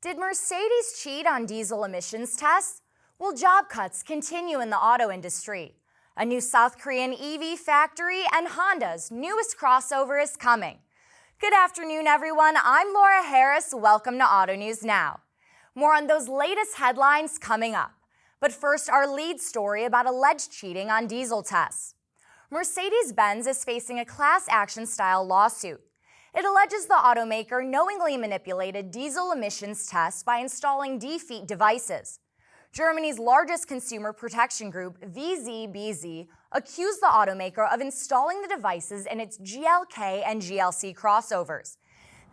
Did Mercedes cheat on diesel emissions tests? Will job cuts continue in the auto industry? A new South Korean EV factory and Honda's newest crossover is coming. Good afternoon, everyone. I'm Laura Harris. Welcome to Auto News Now. More on those latest headlines coming up. But first, our lead story about alleged cheating on diesel tests. Mercedes-Benz is facing a class action style lawsuit. It alleges the automaker knowingly manipulated diesel emissions tests by installing defeat devices. Germany's largest consumer protection group, VZBZ, accused the automaker of installing the devices in its GLK and GLC crossovers.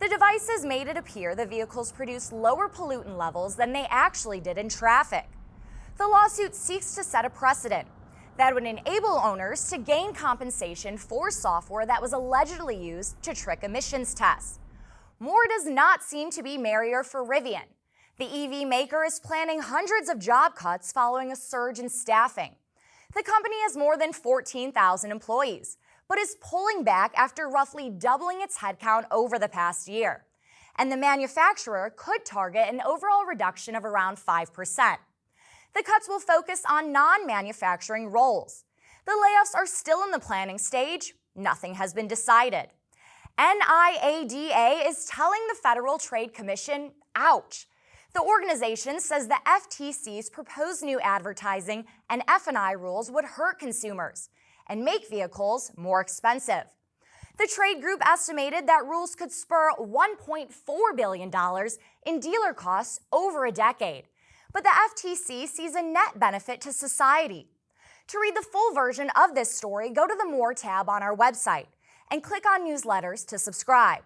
The devices made it appear the vehicles produced lower pollutant levels than they actually did in traffic. The lawsuit seeks to set a precedent that would enable owners to gain compensation for software that was allegedly used to trick emissions tests. More does not seem to be merrier for Rivian. The EV maker is planning hundreds of job cuts following a surge in staffing. The company has more than 14,000 employees, but is pulling back after roughly doubling its headcount over the past year. And the manufacturer could target an overall reduction of around 5%. The cuts will focus on non-manufacturing roles. The layoffs are still in the planning stage. Nothing has been decided. NIADA is telling the Federal Trade Commission, ouch. The organization says the FTC's proposed new advertising and F&I rules would hurt consumers and make vehicles more expensive. The trade group estimated that rules could spur $1.4 billion in dealer costs over a decade. But the FTC sees a net benefit to society. To read the full version of this story, go to the More tab on our website and click on newsletters to subscribe.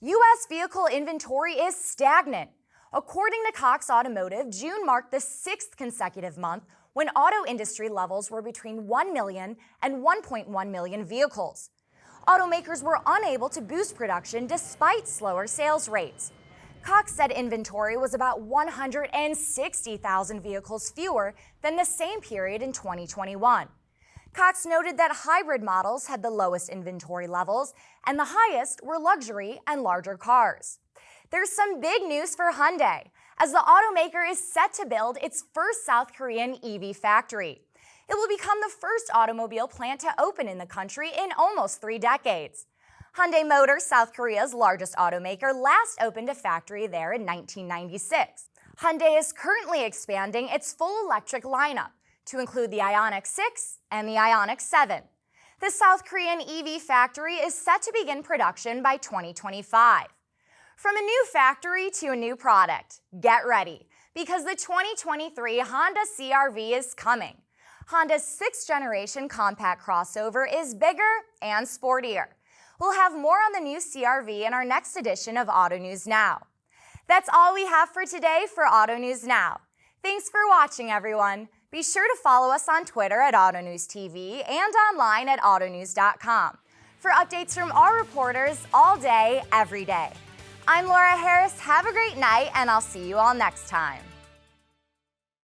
U.S. vehicle inventory is stagnant. According to Cox Automotive, June marked the sixth consecutive month when auto industry levels were between 1 million and 1.1 million vehicles. Automakers were unable to boost production despite slower sales rates. Cox said inventory was about 160,000 vehicles fewer than the same period in 2021. Cox noted that hybrid models had the lowest inventory levels, and the highest were luxury and larger cars. There's some big news for Hyundai, as the automaker is set to build its first South Korean EV factory. It will become the first automobile plant to open in the country in almost 3 decades. Hyundai Motor, South Korea's largest automaker, last opened a factory there in 1996. Hyundai is currently expanding its full electric lineup to include the Ioniq 6 and the Ioniq 7. The South Korean EV factory is set to begin production by 2025. From a new factory to a new product, get ready, because the 2023 Honda CR-V is coming. Honda's 6th generation compact crossover is bigger and sportier. We'll have more on the new CR-V in our next edition of Auto News Now. That's all we have for today for Auto News Now. Thanks for watching, everyone. Be sure to follow us on Twitter at AutoNewsTV and online at autonews.com for updates from our reporters all day, every day. I'm Laura Harris. Have a great night, and I'll see you all next time.